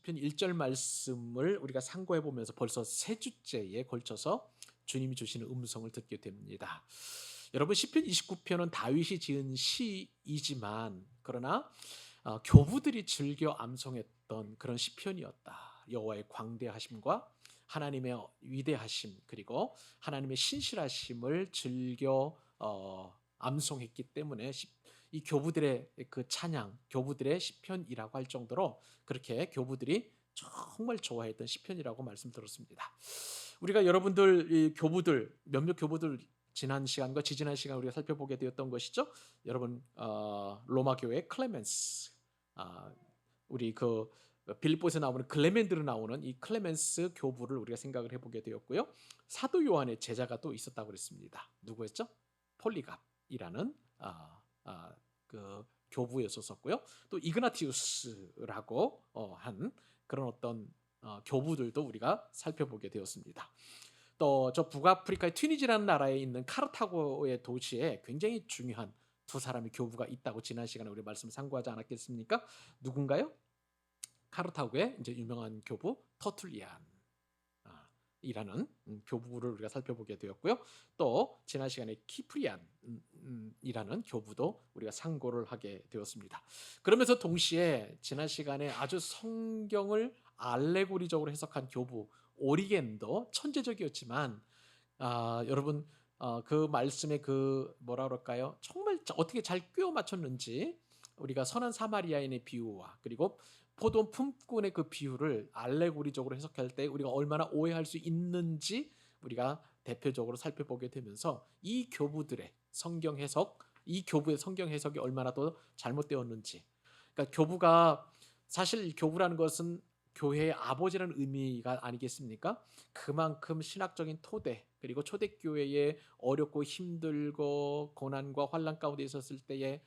시편 1절 말씀을 우리가 상고해 보면서 벌써 세 주째에 걸쳐서 주님이 주시는 음성을 듣게 됩니다. 여러분 시편 29편은 다윗이 지은 시이지만 그러나 교부들이 즐겨 암송했던 그런 시편이었다. 여호와의 광대하심과 하나님의 위대하심 그리고 하나님의 신실하심을 즐겨 암송했기 때문에 이 교부들의 그 찬양, 교부들의 시편이라고 할 정도로 그렇게 교부들이 정말 좋아했던 시편이라고 말씀드렸습니다. 우리가 여러분들 이 교부들 몇몇 교부들 지난 시간과 지지난 시간 우리가 살펴보게 되었던 것이죠. 여러분 로마 교회 클레멘스 우리 그 빌립보에서 나오는 글레멘드로 나오는 이 클레멘스 교부를 우리가 생각을 해보게 되었고요. 사도 요한의 제자가 또 있었다고 그랬습니다. 누구였죠? 폴리갑이라는 그 교부였었고요. 또 이그나티우스라고 한 그런 어떤 교부들도 우리가 살펴보게 되었습니다. 또 저 북아프리카의 튀니지라는 나라에 있는 카르타고의 도시에 굉장히 중요한 두 사람의 교부가 있다고 지난 시간에 우리 말씀 상고하지 않았겠습니까? 누군가요? 카르타고의 이제 유명한 교부 터툴리안 이라는 교부를 우리가 살펴보게 되었고요. 또 지난 시간에 키프리안 이라는 교부도 우리가 상고를 하게 되었습니다. 그러면서 동시에 지난 시간에 아주 성경을 알레고리적으로 해석한 교부 오리겐도 천재적이었지만 여러분 그 말씀에 그 뭐라 그럴까요? 정말 어떻게 잘 꿰어 맞췄는지 우리가 선한 사마리아인의 비유와 그리고 포도 품꾼의 그 비유를 알레고리적으로 해석할 때 우리가 얼마나 오해할 수 있는지 우리가 대표적으로 살펴보게 되면서 이 교부들의 성경 해석, 이 교부의 성경 해석이 얼마나 더 잘못되었는지. 그러니까 교부가 사실 교부라는 것은 교회의 아버지라는 의미가 아니겠습니까? 그만큼 신학적인 토대 그리고 초대교회에 어렵고 힘들고 고난과 환난 가운데 있었을 때에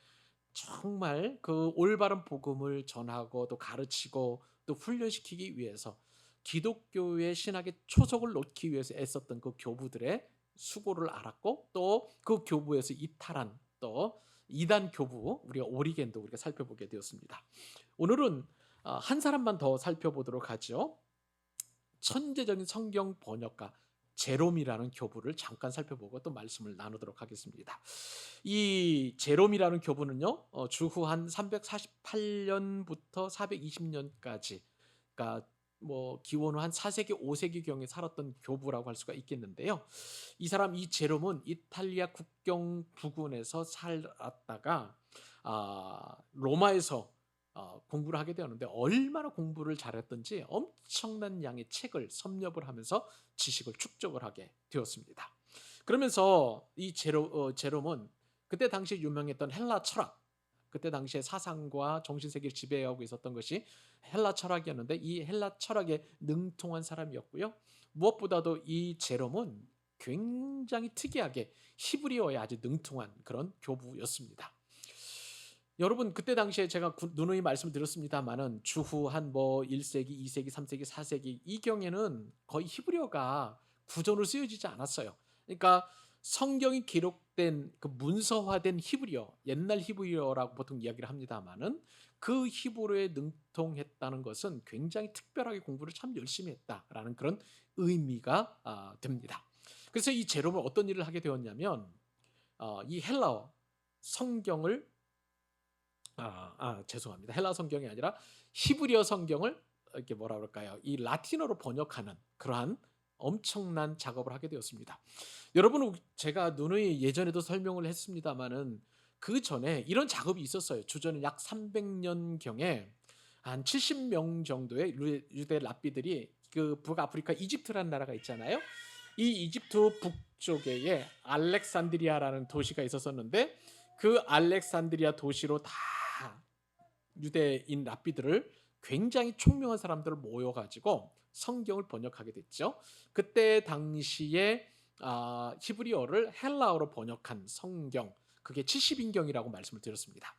정말 그 올바른 복음을 전하고 또 가르치고 또 훈련시키기 위해서 기독교의 신학의 초석을 놓기 위해서 애썼던 그 교부들의 수고를 알았고 또 그 교부에서 이탈한 또 이단 교부 우리가 오리겐도 우리가 살펴보게 되었습니다. 오늘은 한 사람만 더 살펴보도록 하죠. 천재적인 성경 번역가 제롬이라는 교부를 잠깐 살펴보고 또 말씀을 나누도록 하겠습니다. 이 제롬이라는 교부는요, 주후 한 348년부터 420년까지, 그러니까 뭐 기원 한 4세기, 5세기 경에 살았던 교부라고 할 수가 있겠는데요. 이 제롬은 이탈리아 국경 부근에서 살았다가 로마에서 공부를 하게 되었는데 얼마나 공부를 잘했던지 엄청난 양의 책을 섭렵을 하면서 지식을 축적을 하게 되었습니다. 그러면서 이 제롬은 그때 당시에 유명했던 헬라 철학, 그때 당시에 사상과 정신세계를 지배하고 있었던 것이 헬라 철학이었는데 이 헬라 철학에 능통한 사람이었고요. 무엇보다도 이 제롬은 굉장히 특이하게 히브리어에 아주 능통한 그런 교부였습니다. 여러분 그때 당시에 제가 누누이 말씀드렸습니다만은 주후 한 뭐 1세기, 2세기, 3세기, 4세기 이 경에는 거의 히브리어가 구전으로 쓰여지지 않았어요. 그러니까 성경이 기록된 그 문서화된 히브리어, 옛날 히브리어라고 보통 이야기를 합니다만은 그 히브리어에 능통했다는 것은 굉장히 특별하게 공부를 참 열심히 했다라는 그런 의미가 됩니다. 그래서 이 제롬은 어떤 일을 하게 되었냐면 이 헬라어 성경을 죄송합니다. 헬라 성경이 아니라 히브리어 성경을 이렇게 뭐라 그럴까요? 이 라틴어로 번역하는 그러한 엄청난 작업을 하게 되었습니다. 여러분 제가 누누이 예전에도 설명을 했습니다만은 그 전에 이런 작업이 있었어요. 주전 약 300년 경에 한 70명 정도의 유대 랍비들이 그 북아프리카 이집트라는 나라가 있잖아요. 이 이집트 북쪽에 알렉산드리아라는 도시가 있었었는데 그 알렉산드리아 도시로 다 유대인 랍비들을 굉장히 총명한 사람들을 모여가지고 성경을 번역하게 됐죠. 그때 당시에 히브리어를 헬라어로 번역한 성경 그게 70인경이라고 말씀을 드렸습니다.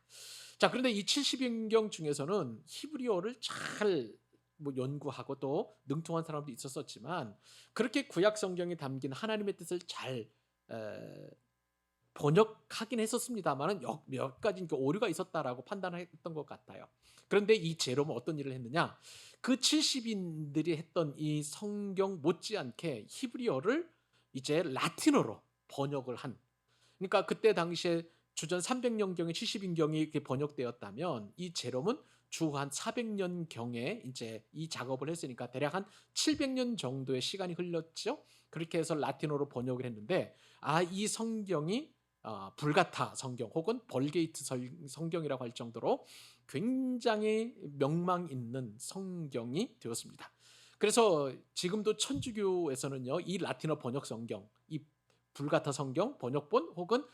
자 그런데 이 70인경 중에서는 히브리어를 잘 뭐 연구하고 또 능통한 사람도 있었지만 그렇게 구약 성경에 담긴 하나님의 뜻을 잘 번역하긴 했었습니다만은 몇 가지 오류가 있었다라고 판단했던 것 같아요. 그런데 이 제롬은 어떤 일을 했느냐? 그 70인들이 했던 이 성경 못지않게 히브리어를 이제 라틴어로 번역을 한. 그러니까 그때 당시에 주전 300년경에 70인경이 이렇게 번역되었다면 이 제롬은 주 한 400년경에 이제 이 작업을 했으니까 대략 한 700년 정도의 시간이 흘렀죠. 그렇게 해서 라틴어로 번역을 했는데 이 성경이 불가타 성경 혹은 벌게이트 성경이라고 할 정도로 굉장히 명망 있는 성경이 되었습니다. 그래서 지금도 천주교에서는요, 이 라틴어 번역 성경, 이 불가타 성경 번역본 혹은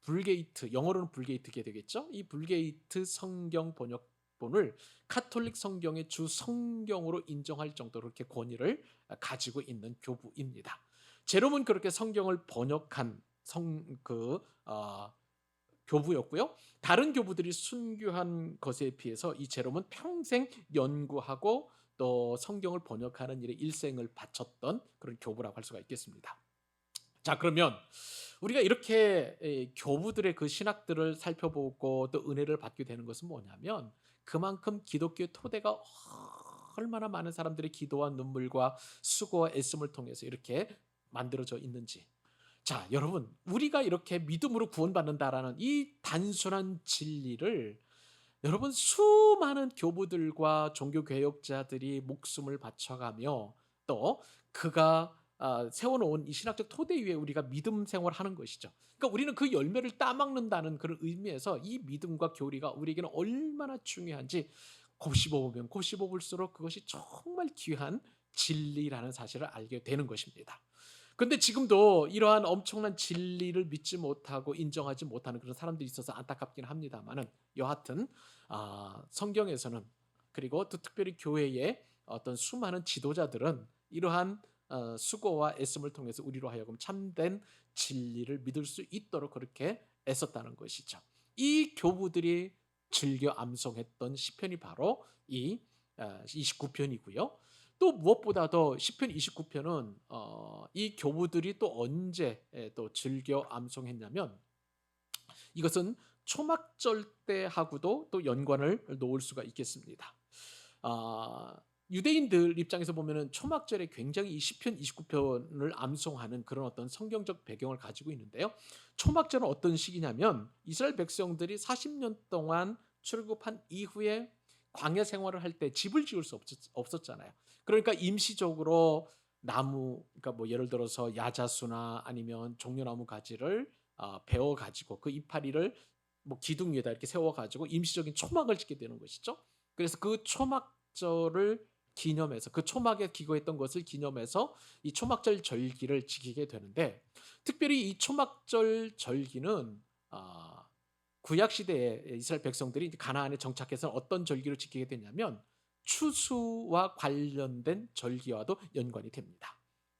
불게이트, 영어로는 불게이트게 되겠죠. 이 불게이트 성경 번역본을 카톨릭 성경의 주 성경으로 인정할 정도로 이렇게 권위를 가지고 있는 교부입니다. 제롬은 그렇게 성경을 번역한 교부였고요. 다른 교부들이 순교한 것에 비해서 이 제롬은 평생 연구하고 또 성경을 번역하는 일에 일생을 바쳤던 그런 교부라고 할 수가 있겠습니다. 자, 그러면 우리가 이렇게 교부들의 그 신학들을 살펴보고 또 은혜를 받게 되는 것은 뭐냐면 그만큼 기독교의 토대가 얼마나 많은 사람들의 기도와 눈물과 수고와 애씀을 통해서 이렇게 만들어져 있는지. 자, 여러분, 우리가 이렇게 믿음으로 구원받는다라는 이 단순한 진리를 여러분 수많은 교부들과 종교개혁자들이 목숨을 바쳐가며 또 그가 세워놓은 이 신학적 토대 위에 우리가 믿음 생활을 하는 것이죠. 그러니까 우리는 그 열매를 따먹는다는 그런 의미에서 이 믿음과 교리가 우리에게는 얼마나 중요한지 곱씹어보면 곱씹어볼수록 그것이 정말 귀한 진리라는 사실을 알게 되는 것입니다. 근데 지금도 이러한 엄청난 진리를 믿지 못하고 인정하지 못하는 그런 사람들이 있어서 안타깝긴 합니다만은 여하튼 성경에서는 그리고 또 특별히 교회의 어떤 수많은 지도자들은 이러한 수고와 애씀을 통해서 우리로 하여금 참된 진리를 믿을 수 있도록 그렇게 애썼다는 것이죠. 이 교부들이 즐겨 암송했던 시편이 바로 이 29편이고요. 또 무엇보다도 시편 29편은 이 교부들이 또 언제 또 즐겨 암송했냐면 이것은 초막절 때하고도 또 연관을 놓을 수가 있겠습니다. 유대인들 입장에서 보면은 초막절에 굉장히 이 시편 29편을 암송하는 그런 어떤 성경적 배경을 가지고 있는데요. 초막절은 어떤 시기냐면 이스라엘 백성들이 40년 동안 출애굽한 이후에 광야 생활을 할 때 집을 지을 수 없었잖아요. 그러니까 임시적으로 나무, 그러니까 뭐 예를 들어서 야자수나 아니면 종려나무 가지를 베어 가지고 그 이파리를 뭐 기둥 위에다 이렇게 세워 가지고 임시적인 초막을 짓게 되는 것이죠. 그래서 그 초막절을 기념해서 그 초막에 기거했던 것을 기념해서 이 초막절 절기를 지키게 되는데 특별히 이 초막절 절기는 구약 시대에 이스라엘 백성들이 가나안에 정착해서 어떤 절기를 지키게 되냐면 추수와 관련된 절기와도 연관이 됩니다.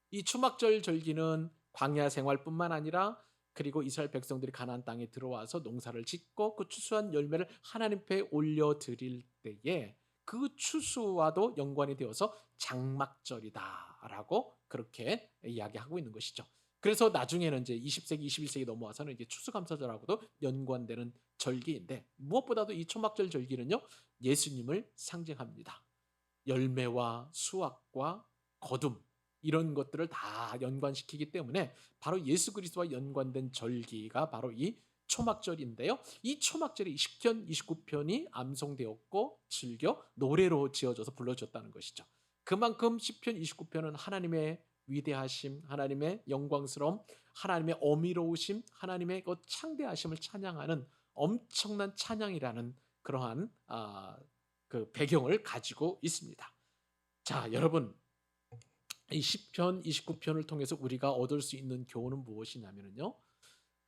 이 초막절 절기는 광야 생활뿐만 아니라 그리고 이스라엘 백성들이 가나안 땅에 들어와서 농사를 짓고 그 추수한 열매를 하나님 앞에 올려드릴 때에 그 추수와도 연관이 되어서 장막절이다라고 그렇게 이야기하고 있는 것이죠. 그래서 나중에는 이제 20세기, 21세기 넘어와서는 이제 추수감사절하고도 연관되는 절기인데 무엇보다도 이 초막절 절기는요 예수님을 상징합니다. 열매와 수확과 거둠 이런 것들을 다 연관시키기 때문에 바로 예수 그리스도와 연관된 절기가 바로 이 초막절인데요. 이 초막절이 시편 29편이 암송되었고 즐겨 노래로 지어져서 불러졌다는 것이죠. 그만큼 시편 29편은 하나님의 위대하심, 하나님의 영광스러움, 하나님의 어미로우심, 하나님의 그 창대하심을 찬양하는 엄청난 찬양이라는 그러한 그 배경을 가지고 있습니다. 자, 여러분, 이 시편 29편을 통해서 우리가 얻을 수 있는 교훈은 무엇이냐면요.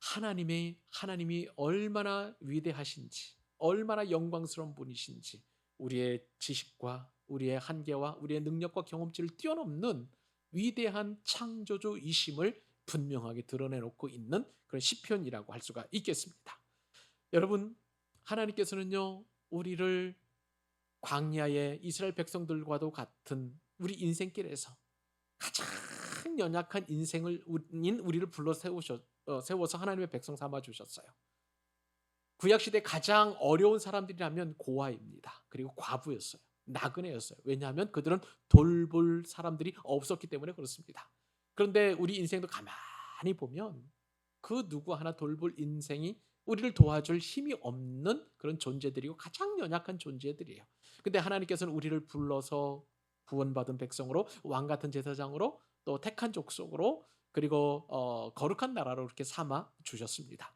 하나님이 얼마나 위대하신지, 얼마나 영광스러운 분이신지, 우리의 지식과 우리의 한계와 우리의 능력과 경험치를 뛰어넘는 위대한 창조주이심을 분명하게 드러내놓고 있는 그런 시편이라고 할 수가 있겠습니다. 여러분, 하나님께서는요, 우리를 광야의 이스라엘 백성들과도 같은 우리 인생길에서 가장 연약한 인생을 우리를 불러 세워서 하나님의 백성 삼아 주셨어요. 구약 시대 가장 어려운 사람들이라면 고아입니다. 그리고 과부였어요. 나그네였어요. 왜냐하면 그들은 돌볼 사람들이 없었기 때문에 그렇습니다. 그런데 우리 인생도 가만히 보면 그 누구 하나 돌볼 인생이 우리를 도와줄 힘이 없는 그런 존재들이고 가장 연약한 존재들이에요. 근데 하나님께서는 우리를 불러서 구원받은 백성으로 왕 같은 제사장으로 또 택한 족속으로 그리고 거룩한 나라로 이렇게 삼아 주셨습니다.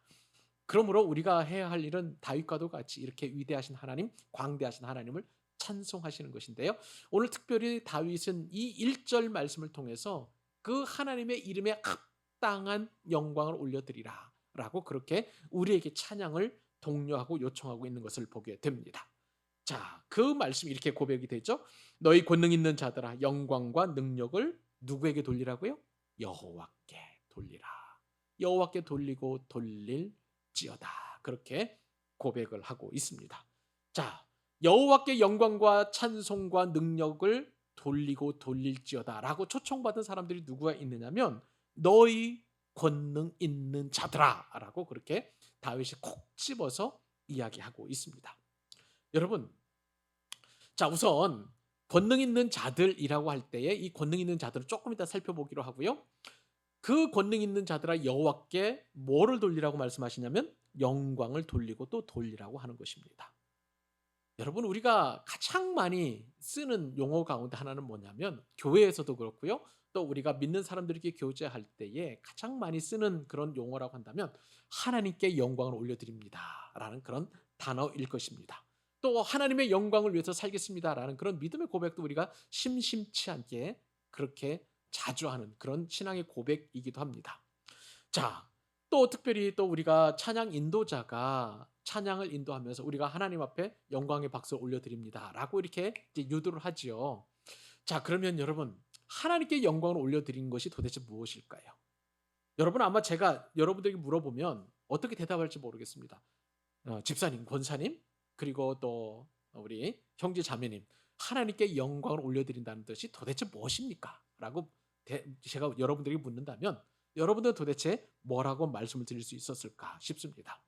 그러므로 우리가 해야 할 일은 다윗과도 같이 이렇게 위대하신 하나님, 광대하신 하나님을 찬송하시는 것인데요. 오늘 특별히 다윗은 이 1절 말씀을 통해서 그 하나님의 이름에 합당한 영광을 올려드리라 라고 그렇게 우리에게 찬양을 독려하고 요청하고 있는 것을 보게 됩니다. 자, 그 말씀이 이렇게 고백이 되죠. 너희 권능 있는 자들아 영광과 능력을 누구에게 돌리라고요? 여호와께 돌리라. 여호와께 돌리고 돌릴지어다. 그렇게 고백을 하고 있습니다. 자, 여호와께 영광과 찬송과 능력을 돌리고 돌릴지어다라고 초청받은 사람들이 누구가 있느냐면 너희 권능 있는 자들아라고 그렇게 다윗이 콕 집어서 이야기하고 있습니다. 여러분, 자 우선 권능 있는 자들이라고 할 때에 이 권능 있는 자들을 조금 이따 살펴보기로 하고요. 그 권능 있는 자들아 여호와께 뭐를 돌리라고 말씀하시냐면 영광을 돌리고 또 돌리라고 하는 것입니다. 여러분 우리가 가장 많이 쓰는 용어 가운데 하나는 뭐냐면 교회에서도 그렇고요. 또 우리가 믿는 사람들에게 교제할 때에 가장 많이 쓰는 그런 용어라고 한다면 하나님께 영광을 올려드립니다라는 그런 단어일 것입니다. 또 하나님의 영광을 위해서 살겠습니다라는 그런 믿음의 고백도 우리가 심심치 않게 그렇게 자주 하는 그런 신앙의 고백이기도 합니다. 자, 또 특별히 또 우리가 찬양 인도자가 찬양을 인도하면서 우리가 하나님 앞에 영광의 박수를 올려드립니다라고 이렇게 이제 유도를 하지요. 자, 그러면 여러분 하나님께 영광을 올려드린 것이 도대체 무엇일까요? 여러분 아마 제가 여러분들에게 물어보면 어떻게 대답할지 모르겠습니다. 집사님, 권사님, 그리고 또 우리 형제 자매님, 하나님께 영광을 올려드린다는 뜻이 도대체 무엇입니까? 라고 제가 여러분들에게 묻는다면 여러분들은 도대체 뭐라고 말씀을 드릴 수 있었을까 싶습니다.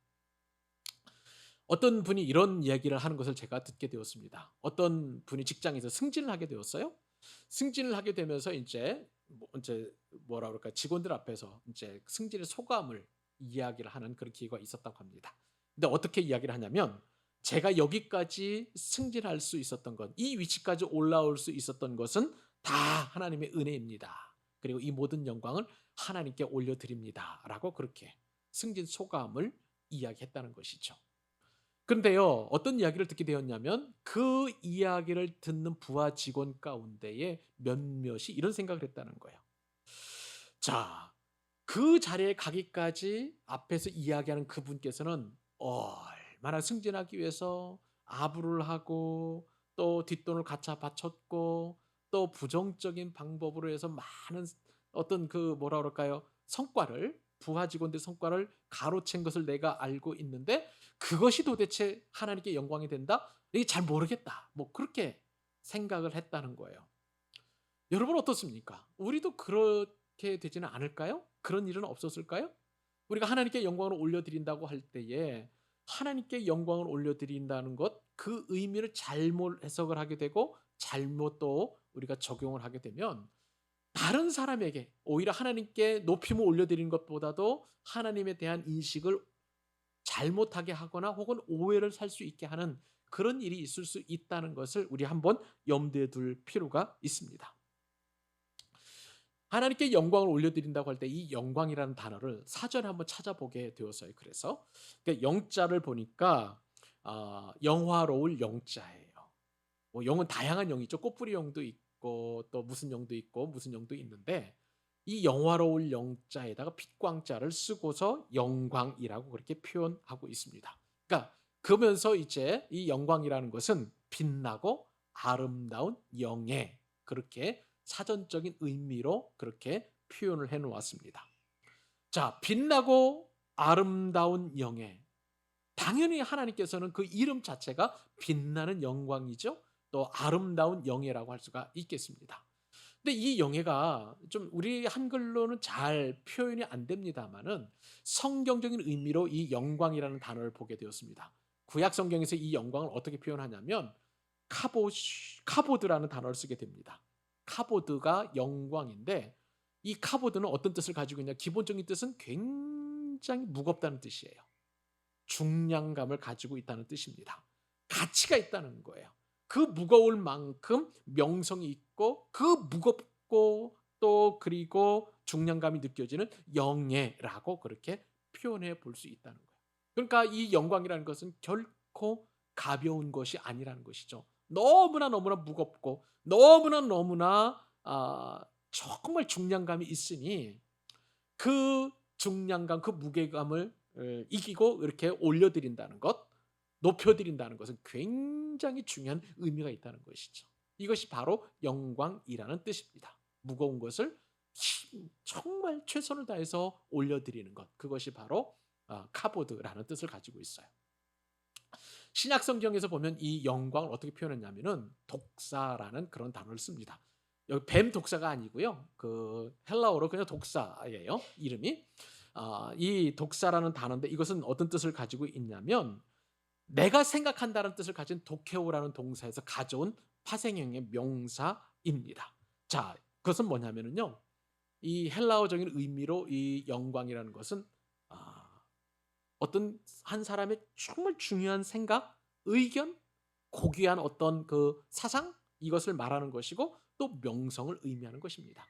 어떤 분이 이런 이야기를 하는 것을 제가 듣게 되었습니다. 어떤 분이 직장에서 승진을 하게 되었어요. 승진을 하게 되면서 이제 뭐라 그럴까 직원들 앞에서 이제 승진의 소감을 이야기를 하는 그런 기회가 있었다고 합니다. 근데 어떻게 이야기를 하냐면 제가 여기까지 승진할 수 있었던 것, 이 위치까지 올라올 수 있었던 것은 다 하나님의 은혜입니다. 그리고 이 모든 영광을 하나님께 올려드립니다라고 그렇게 승진 소감을 이야기했다는 것이죠. 그런데요, 어떤 이야기를 듣게 되었냐면 그 이야기를 듣는 부하 직원 가운데에 몇몇이 이런 생각을 했다는 거예요. 자, 그 자리에 가기까지 앞에서 이야기하는 그분께서는 얼마나 승진하기 위해서 아부를 하고 또 뒷돈을 갖다 바쳤고 또 부정적인 방법으로 해서 많은 어떤 그 뭐라 그럴까요? 성과를 부하 직원들 성과를 가로챈 것을 내가 알고 있는데 그것이 도대체 하나님께 영광이 된다? 이게 잘 모르겠다. 뭐 그렇게 생각을 했다는 거예요. 여러분 어떻습니까? 우리도 그렇게 되지는 않을까요? 그런 일은 없었을까요? 우리가 하나님께 영광을 올려드린다고 할 때에 하나님께 영광을 올려드린다는 것, 그 의미를 잘못 해석을 하게 되고 잘못 또 우리가 적용을 하게 되면 다른 사람에게 오히려 하나님께 높임을 올려드리는 것보다도 하나님에 대한 인식을 잘못하게 하거나 혹은 오해를 살 수 있게 하는 그런 일이 있을 수 있다는 것을 우리 한번 염두에 둘 필요가 있습니다. 하나님께 영광을 올려드린다고 할 때 이 영광이라는 단어를 사전에 한번 찾아보게 되었어요. 그래서 영자를 보니까 영화로울 영자예요. 뭐 영은 다양한 영이 있죠. 꽃뿌리 영도 있고 또 무슨 영도 있고 무슨 영도 있는데 이 영화로울 영자에다가 빛광자를 쓰고서 영광이라고 그렇게 표현하고 있습니다. 그러니까 그러면서 이제 이 영광이라는 것은 빛나고 아름다운 영예 그렇게 사전적인 의미로 그렇게 표현을 해 놓았습니다. 자, 빛나고 아름다운 영예. 당연히 하나님께서는 그 이름 자체가 빛나는 영광이죠. 또 아름다운 영예라고 할 수가 있겠습니다. 근데 이 영예가 좀 우리 한글로는 잘 표현이 안 됩니다마는 성경적인 의미로 이 영광이라는 단어를 보게 되었습니다. 구약 성경에서 이 영광을 어떻게 표현하냐면 카보드라는 단어를 쓰게 됩니다. 카보드가 영광인데 이 카보드는 어떤 뜻을 가지고 있냐? 기본적인 뜻은 굉장히 무겁다는 뜻이에요. 중량감을 가지고 있다는 뜻입니다. 가치가 있다는 거예요. 그 무거울 만큼 명성이 있고 그 무겁고 또 그리고 중량감이 느껴지는 영예라고 그렇게 표현해 볼 수 있다는 거예요. 그러니까 이 영광이라는 것은 결코 가벼운 것이 아니라는 것이죠. 너무나 너무나 무겁고 너무나 너무나 정말 중량감이 있으니 그 중량감, 그 무게감을 이기고 이렇게 올려드린다는 것, 높여드린다는 것은 굉장히 중요한 의미가 있다는 것이죠. 이것이 바로 영광이라는 뜻입니다. 무거운 것을 정말 최선을 다해서 올려드리는 것, 그것이 바로 카보드라는 뜻을 가지고 있어요. 신약 성경에서 보면 이 영광을 어떻게 표현했냐면은 독사라는 그런 단어를 씁니다. 여기 뱀 독사가 아니고요. 그 헬라어로 그냥 독사예요. 이름이. 이 독사라는 단어인데 이것은 어떤 뜻을 가지고 있냐면 내가 생각한다는 뜻을 가진 도케오라는 동사에서 가져온 파생형의 명사입니다. 자, 그것은 뭐냐면은요. 이 헬라어적인 의미로 이 영광이라는 것은 어떤 한 사람의 정말 중요한 생각, 의견, 고귀한 어떤 그 사상 이것을 말하는 것이고 또 명성을 의미하는 것입니다.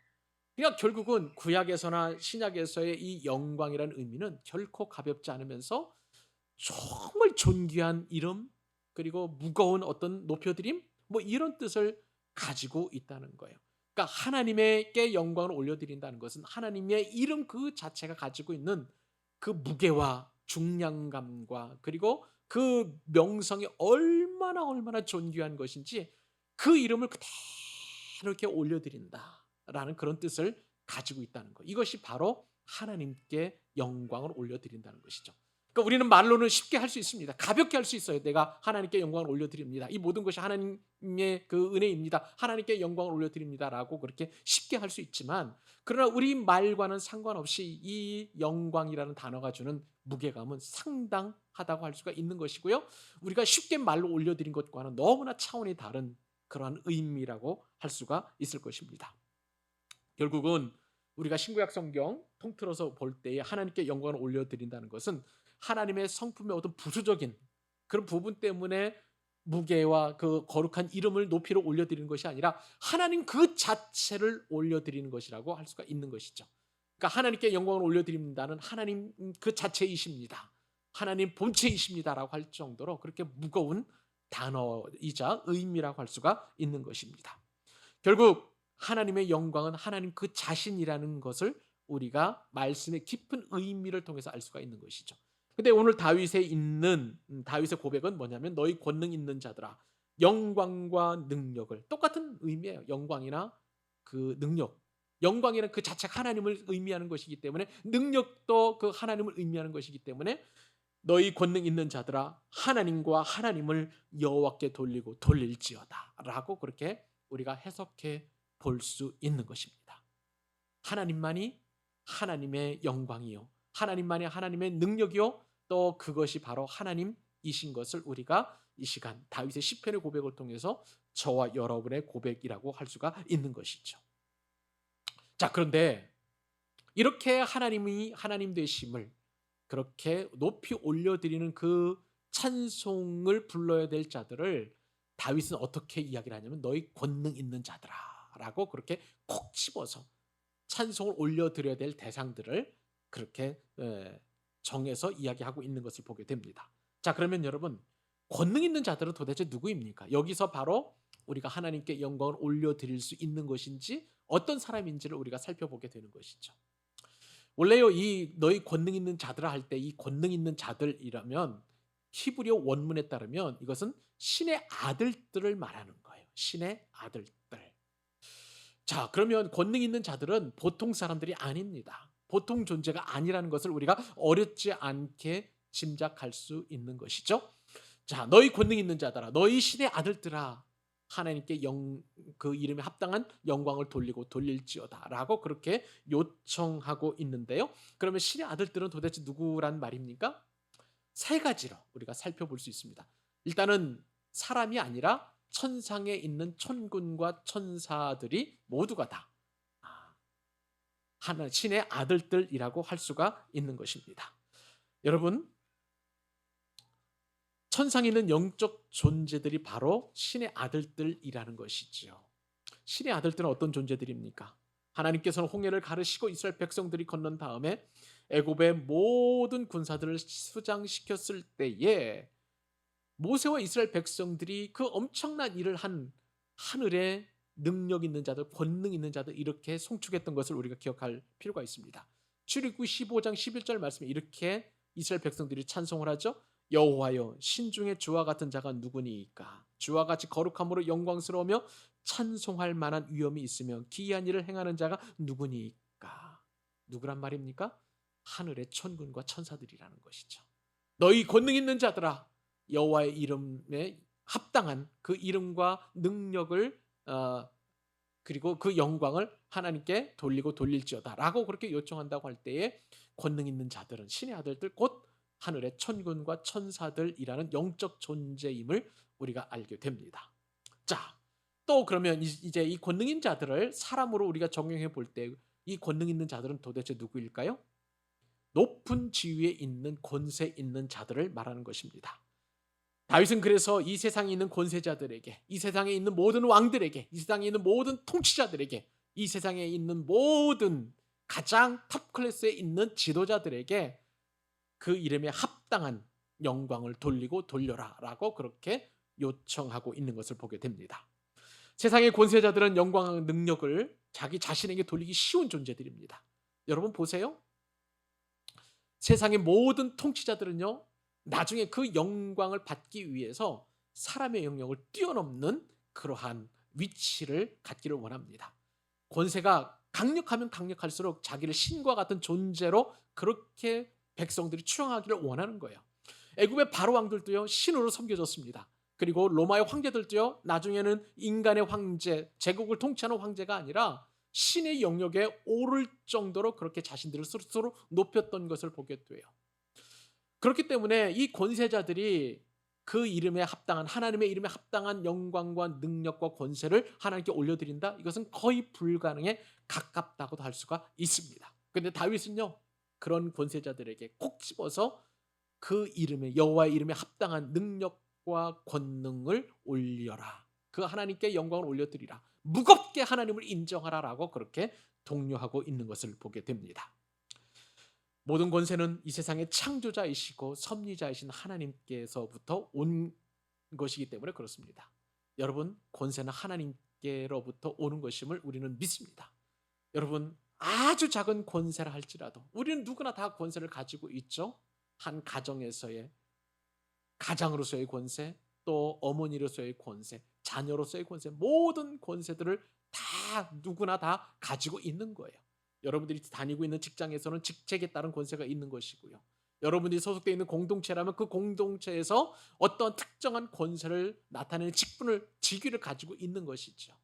그러니까 결국은 구약에서나 신약에서의 이 영광이라는 의미는 결코 가볍지 않으면서 정말 존귀한 이름 그리고 무거운 어떤 높여드림 뭐 이런 뜻을 가지고 있다는 거예요. 그러니까 하나님께 영광을 올려드린다는 것은 하나님의 이름 그 자체가 가지고 있는 그 무게와 중량감과 그리고 그 명성이 얼마나 존귀한 것인지 그 이름을 그대로 이렇게 올려드린다라는 그런 뜻을 가지고 있다는 거. 이것이 바로 하나님께 영광을 올려드린다는 것이죠. 그러니까 우리는 말로는 쉽게 할 수 있습니다. 가볍게 할 수 있어요. 내가 하나님께 영광을 올려드립니다. 이 모든 것이 하나님의 그 은혜입니다. 하나님께 영광을 올려드립니다라고 그렇게 쉽게 할 수 있지만 그러나 우리 말과는 상관없이 이 영광이라는 단어가 주는 무게감은 상당하다고 할 수가 있는 것이고요. 우리가 쉽게 말로 올려드린 것과는 너무나 차원이 다른 그러한 의미라고 할 수가 있을 것입니다. 결국은 우리가 신구약 성경 통틀어서 볼 때에 하나님께 영광을 올려드린다는 것은 하나님의 성품의 어떤 부수적인 그런 부분 때문에 무게와 그 거룩한 이름을 높이로 올려드리는 것이 아니라 하나님 그 자체를 올려드리는 것이라고 할 수가 있는 것이죠. 그러니까 하나님께 영광을 올려드린다는 하나님 그 자체이십니다. 하나님 본체이십니다라고 할 정도로 그렇게 무거운 단어이자 의미라고 할 수가 있는 것입니다. 결국 하나님의 영광은 하나님 그 자신이라는 것을 우리가 말씀의 깊은 의미를 통해서 알 수가 있는 것이죠. 근데 오늘 다윗에 있는 다윗의 고백은 뭐냐면 너희 권능 있는 자들아 영광과 능력을 똑같은 의미예요. 영광이나 그 능력. 영광이란 그 자체가 하나님을 의미하는 것이기 때문에 능력도 그 하나님을 의미하는 것이기 때문에 너희 권능 있는 자들아 하나님과 하나님을 여호와께 돌리고 돌릴지어다라고 그렇게 우리가 해석해 볼 수 있는 것입니다. 하나님만이 하나님의 영광이요 하나님만이 하나님의 능력이요 또 그것이 바로 하나님이신 것을 우리가 이 시간 다윗의 시편의 고백을 통해서 저와 여러분의 고백이라고 할 수가 있는 것이죠. 자, 그런데 이렇게 하나님이 하나님 되심을 그렇게 높이 올려드리는 그 찬송을 불러야 될 자들을 다윗은 어떻게 이야기를 하냐면 너희 권능 있는 자들아 라고 그렇게 콕 집어서 찬송을 올려드려야 될 대상들을 그렇게 정해서 이야기하고 있는 것을 보게 됩니다. 자, 그러면 여러분 권능 있는 자들은 도대체 누구입니까? 여기서 바로 우리가 하나님께 영광을 올려드릴 수 있는 것인지 어떤 사람인지를 우리가 살펴보게 되는 것이죠. 원래요 이 너희 권능 있는 자들아 할 때 이 권능 있는 자들이라면 히브리어 원문에 따르면 이것은 신의 아들들을 말하는 거예요. 신의 아들들. 자, 그러면 권능 있는 자들은 보통 사람들이 아닙니다. 보통 존재가 아니라는 것을 우리가 어렵지 않게 짐작할 수 있는 것이죠. 자, 너희 권능 있는 자들아, 너희 신의 아들들아. 하나님께 그 이름에 합당한 영광을 돌리고 돌릴지어다라고 그렇게 요청하고 있는데요. 그러면 신의 아들들은 도대체 누구란 말입니까? 세 가지로 우리가 살펴볼 수 있습니다. 일단은 사람이 아니라 천상에 있는 천군과 천사들이 모두가 다 하나 신의 아들들이라고 할 수가 있는 것입니다. 여러분, 천상에 있는 영적 존재들이 바로 신의 아들들이라는 것이지요. 신의 아들들은 어떤 존재들입니까? 하나님께서는 홍해를 가르시고 이스라엘 백성들이 건넌 다음에 애굽의 모든 군사들을 수장시켰을 때에 모세와 이스라엘 백성들이 그 엄청난 일을 한 하늘에 능력 있는 자들, 권능 있는 자들 이렇게 송축했던 것을 우리가 기억할 필요가 있습니다. 출애굽기 15장 11절 말씀에 이렇게 이스라엘 백성들이 찬송을 하죠. 여호와여 신중에 주와 같은 자가 누구니이까 주와 같이 거룩함으로 영광스러우며 찬송할 만한 위엄이 있으며 기이한 일을 행하는 자가 누구니이까. 누구란 말입니까? 하늘의 천군과 천사들이라는 것이죠. 너희 권능 있는 자들아 여호와의 이름에 합당한 그 이름과 능력을 그리고 그 영광을 하나님께 돌리고 돌릴지어다 라고 그렇게 요청한다고 할 때에 권능 있는 자들은 신의 아들들 곧 하늘의 천군과 천사들이라는 영적 존재임을 우리가 알게 됩니다. 자, 또 그러면 이제 이 권능 있는 자들을 사람으로 우리가 적용해 볼 때 이 권능 있는 자들은 도대체 누구일까요? 높은 지위에 있는 권세 있는 자들을 말하는 것입니다. 다윗은 그래서 이 세상에 있는 권세자들에게, 이 세상에 있는 모든 왕들에게, 이 세상에 있는 모든 통치자들에게, 이 세상에 있는 모든 가장 탑 클래스에 있는 지도자들에게 그 이름에 합당한 영광을 돌리고 돌려라 라고 그렇게 요청하고 있는 것을 보게 됩니다. 세상의 권세자들은 영광과 능력을 자기 자신에게 돌리기 쉬운 존재들입니다. 여러분 보세요. 세상의 모든 통치자들은요, 나중에 그 영광을 받기 위해서 사람의 영역을 뛰어넘는 그러한 위치를 갖기를 원합니다. 권세가 강력하면 강력할수록 자기를 신과 같은 존재로 그렇게 백성들이 추앙하기를 원하는 거예요. 애굽의 바로 왕들도요, 신으로 섬겨졌습니다. 그리고 로마의 황제들도요, 나중에는 인간의 황제, 제국을 통치하는 황제가 아니라 신의 영역에 오를 정도로 그렇게 자신들을 스스로 높였던 것을 보게 돼요. 그렇기 때문에 이 권세자들이 그 이름에 합당한, 하나님의 이름에 합당한 영광과 능력과 권세를 하나님께 올려드린다? 이것은 거의 불가능에 가깝다고도 할 수가 있습니다. 그런데 다윗은요, 그런 권세자들에게 콕 집어서 그 이름에, 여호와의 이름에 합당한 능력과 권능을 올려라. 그 하나님께 영광을 올려드리라. 무겁게 하나님을 인정하라라고 그렇게 독려하고 있는 것을 보게 됩니다. 모든 권세는 이 세상의 창조자이시고 섭리자이신 하나님께서부터 온 것이기 때문에 그렇습니다. 여러분, 권세는 하나님께로부터 오는 것임을 우리는 믿습니다. 여러분, 아주 작은 권세라 할지라도 우리는 누구나 다 권세를 가지고 있죠. 한 가정에서의 가장으로서의 권세, 또 어머니로서의 권세, 자녀로서의 권세, 모든 권세들을 다 누구나 다 가지고 있는 거예요. 여러분들이 다니고 있는 직장에서는 직책에 따른 권세가 있는 것이고요. 여러분들이 소속되어 있는 공동체라면 그 공동체에서 어떤 특정한 권세를 나타내는 직분을, 직위를 가지고 있는 것이죠.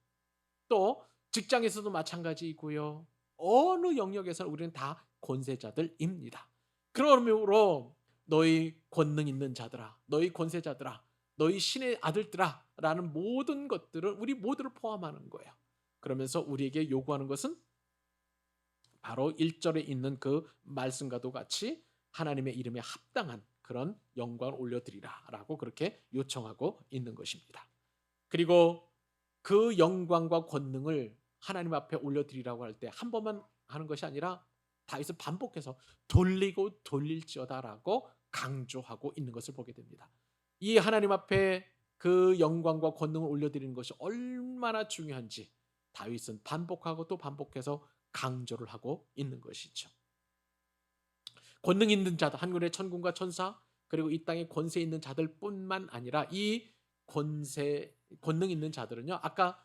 또 직장에서도 마찬가지이고요. 어느 영역에서는 우리는 다 권세자들입니다. 그러므로 너희 권능 있는 자들아, 너희 권세자들아, 너희 신의 아들들아 라는 모든 것들을 우리 모두를 포함하는 거예요. 그러면서 우리에게 요구하는 것은 바로 1절에 있는 그 말씀과도 같이 하나님의 이름에 합당한 그런 영광을 올려드리라 라고 그렇게 요청하고 있는 것입니다. 그리고 그 영광과 권능을 하나님 앞에 올려드리라고 할 때 한 번만 하는 것이 아니라 다윗은 반복해서 돌리고 돌릴지어다라고 강조하고 있는 것을 보게 됩니다. 이 하나님 앞에 그 영광과 권능을 올려드리는 것이 얼마나 중요한지 다윗은 반복하고 또 반복해서 강조를 하고 있는 것이죠. 권능 있는 자들, 하늘의 천군과 천사, 그리고 이 땅에 권세 있는 자들뿐만 아니라 이 권능 있는 자들은요, 아까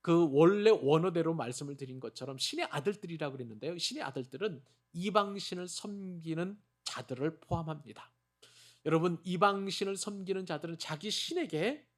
그 원래 원어대로 말씀을 드린 것처럼 신의 아들들이라고 그랬는데요. 신의 아들들은 이방신을 섬기는 자들을 포함합니다. 여러분, 이방신을 섬기는 자들은 자기 신에게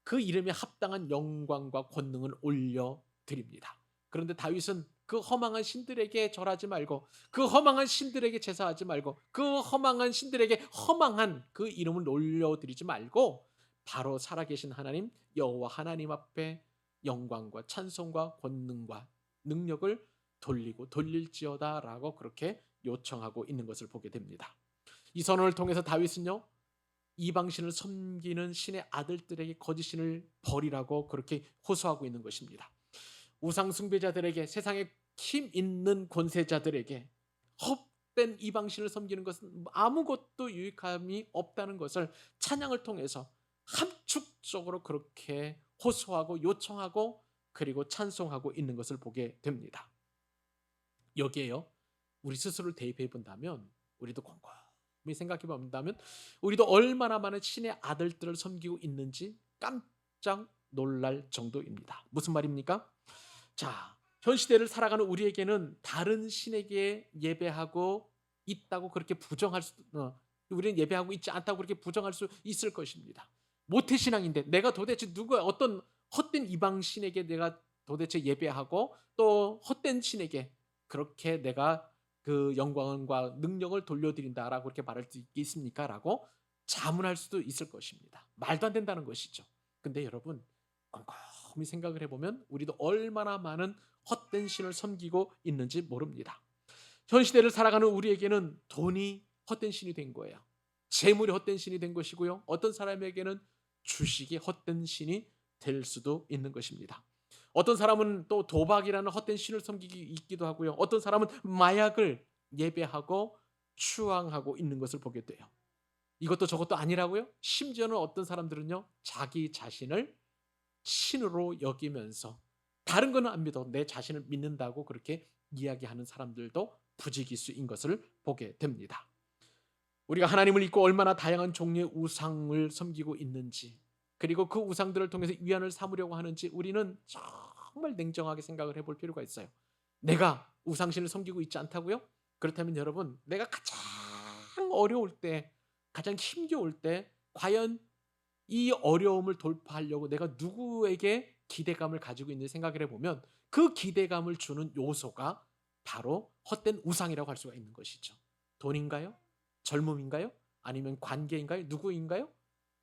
그 이름에 합당한 영광과 권능을 올려드립니다. 그런데 다윗은 그 허망한 신들에게 절하지 말고, 그 허망한 신들에게 제사하지 말고, 그 허망한 신들에게 허망한 그 이름을 올려드리지 말고 바로 살아계신 하나님 여호와 하나님 앞에 영광과 찬송과 권능과 능력을 돌리고 돌릴지어다라고 그렇게 요청하고 있는 것을 보게 됩니다. 이 선언을 통해서 다윗은요, 이방신을 섬기는 신의 아들들에게 거짓 신을 버리라고 그렇게 호소하고 있는 것입니다. 우상 숭배자들에게, 세상에 힘 있는 권세자들에게 헛된 이방신을 섬기는 것은 아무것도 유익함이 없다는 것을 찬양을 통해서 함축적으로 그렇게 호소하고 요청하고 그리고 찬송하고 있는 것을 보게 됩니다. 여기에요, 우리 스스로를 대입해 본다면, 우리도 곰곰이 생각해 본다면 우리도 얼마나 많은 신의 아들들을 섬기고 있는지 깜짝 놀랄 정도입니다. 무슨 말입니까? 자, 현 시대를 살아가는 우리에게는 다른 신에게 예배하고 있다고 그렇게 부정할 수, 우리는 예배하고 있지 않다고 그렇게 부정할 수 있을 것입니다. 모태신앙인데 내가 도대체 누가 어떤 헛된 이방 신에게 내가 도대체 예배하고 또 헛된 신에게 그렇게 내가 그 영광과 능력을 돌려드린다라고 그렇게 말할 수 있겠습니까? 라고 자문할 수도 있을 것입니다. 말도 안 된다는 것이죠. 근데 여러분, 곰곰이 생각을 해보면 우리도 얼마나 많은 헛된 신을 섬기고 있는지 모릅니다. 현 시대를 살아가는 우리에게는 돈이 헛된 신이 된 거예요. 재물이 헛된 신이 된 것이고요. 어떤 사람에게는 주식이 헛된 신이 될 수도 있는 것입니다. 어떤 사람은 또 도박이라는 헛된 신을 섬기기도 하고요. 어떤 사람은 마약을 예배하고 추앙하고 있는 것을 보게 돼요. 이것도 저것도 아니라고요? 심지어는 어떤 사람들은요, 자기 자신을 신으로 여기면서 다른 거는 안 믿어, 내 자신을 믿는다고 그렇게 이야기하는 사람들도 부지기수인 것을 보게 됩니다. 우리가 하나님을 믿고 얼마나 다양한 종류의 우상을 섬기고 있는지, 그리고 그 우상들을 통해서 위안을 삼으려고 하는지 우리는 정말 냉정하게 생각을 해볼 필요가 있어요. 내가 우상신을 섬기고 있지 않다고요? 그렇다면 여러분, 내가 가장 어려울 때, 가장 힘겨울 때 과연 이 어려움을 돌파하려고 내가 누구에게 기대감을 가지고 있는지 생각을 해보면 그 기대감을 주는 요소가 바로 헛된 우상이라고 할 수가 있는 것이죠. 돈인가요? 젊음인가요? 아니면 관계인가요? 누구인가요?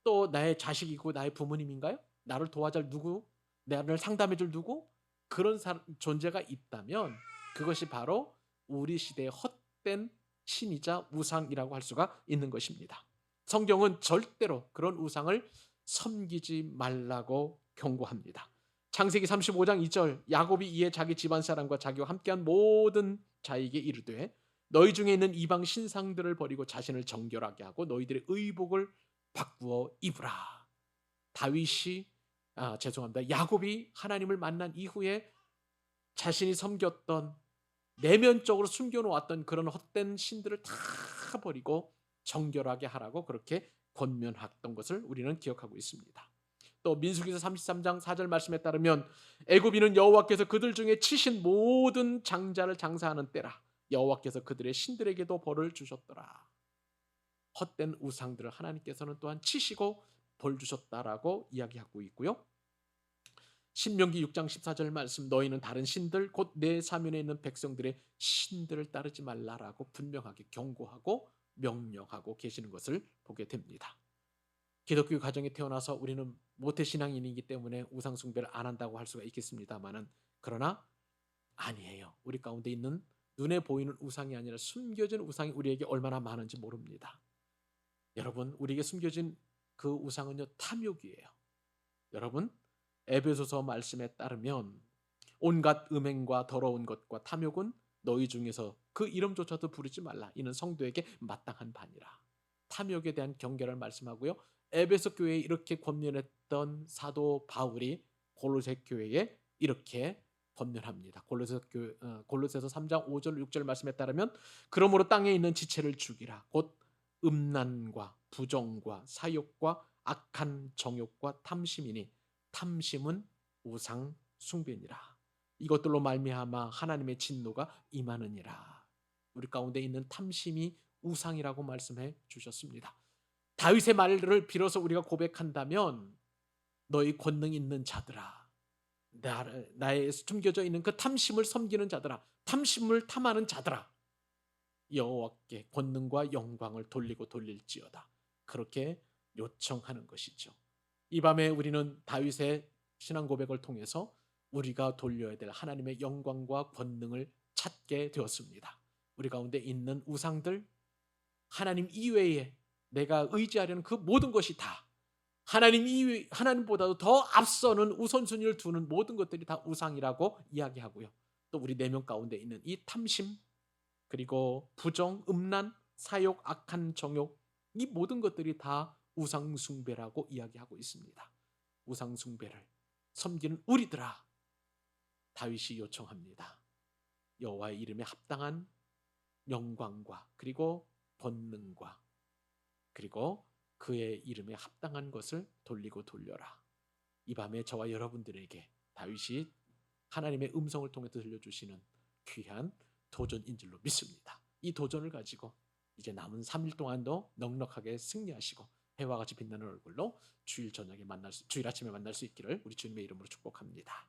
또 나의 자식이고 나의 부모님인가요? 나를 도와줄 누구? 나를 상담해줄 누구? 그런 존재가 있다면 그것이 바로 우리 시대의 헛된 신이자 우상이라고 할 수가 있는 것입니다. 성경은 절대로 그런 우상을 섬기지 말라고 경고합니다. 창세기 35장 2절, 야곱이 이에 자기 집안 사람과 자기와 함께한 모든 자에게 이르되 너희 중에 있는 이방 신상들을 버리고 자신을 정결하게 하고 너희들의 의복을 바꾸어 입으라. 다윗이 야곱이 하나님을 만난 이후에 자신이 섬겼던, 내면적으로 숨겨놓았던 그런 헛된 신들을 다 버리고 정결하게 하라고 그렇게 권면했던 것을 우리는 기억하고 있습니다. 또 민수기서 33장 4절 말씀에 따르면 애굽인은 여호와께서 그들 중에 치신 모든 장자를 장사하는 때라. 여호와께서 그들의 신들에게도 벌을 주셨더라. 헛된 우상들을 하나님께서는 또한 치시고 벌 주셨다라고 이야기하고 있고요. 신명기 6장 14절 말씀, 너희는 다른 신들 곧 내 사면에 있는 백성들의 신들을 따르지 말라라고 분명하게 경고하고 명령하고 계시는 것을 보게 됩니다. 기독교 가정에 태어나서 우리는 모태신앙인이기 때문에 우상 숭배를 안 한다고 할 수가 있겠습니다만은, 그러나 아니에요. 우리 가운데 있는 눈에 보이는 우상이 아니라 숨겨진 우상이 우리에게 얼마나 많은지 모릅니다. 여러분, 우리에게 숨겨진 그 우상은요, 탐욕이에요. 여러분, 에베소서 말씀에 따르면 온갖 음행과 더러운 것과 탐욕은 너희 중에서 그 이름조차도 부르지 말라. 이는 성도에게 마땅한 바니라. 탐욕에 대한 경계를 말씀하고요. 에베소 교회에 이렇게 권면했던 사도 바울이 골로새 교회에 이렇게 권면합니다. 골로새서 3장 5절 6절 말씀에 따르면 그러므로 땅에 있는 지체를 죽이라. 곧 음란과 부정과 사욕과 악한 정욕과 탐심이니 탐심은 우상 숭배니라. 이것들로 말미암아 하나님의 진노가 임하느니라. 우리 가운데 있는 탐심이 우상이라고 말씀해 주셨습니다. 다윗의 말을 빌어서 우리가 고백한다면 너희 권능 있는 자들아, 나의 숨겨져 있는 그 탐심을 섬기는 자들아, 탐심을 탐하는 자들아, 여호와께 권능과 영광을 돌리고 돌릴지어다. 그렇게 요청하는 것이죠. 이 밤에 우리는 다윗의 신앙 고백을 통해서 우리가 돌려야 될 하나님의 영광과 권능을 찾게 되었습니다. 우리 가운데 있는 우상들, 하나님 이외에 내가 의지하려는 그 모든 것이 다 하나님보다도 더 앞서는 우선순위를 두는 모든 것들이 다 우상이라고 이야기하고요. 또 우리 내면 가운데 있는 이 탐심, 그리고 부정, 음란, 사욕, 악한 정욕, 이 모든 것들이 다 우상숭배라고 이야기하고 있습니다. 우상숭배를 섬기는 우리들아, 다윗이 요청합니다. 여호와의 이름에 합당한 영광과 그리고 권능과 그리고 그의 이름에 합당한 것을 돌리고 돌려라. 이 밤에 저와 여러분들에게 다윗이 하나님의 음성을 통해 들려주시는 귀한 도전인 줄로 믿습니다. 이 도전을 가지고 이제 남은 3일 동안도 넉넉하게 승리하시고 해와 같이 빛나는 얼굴로 주일 아침에 만날 수 있기를 우리 주님의 이름으로 축복합니다.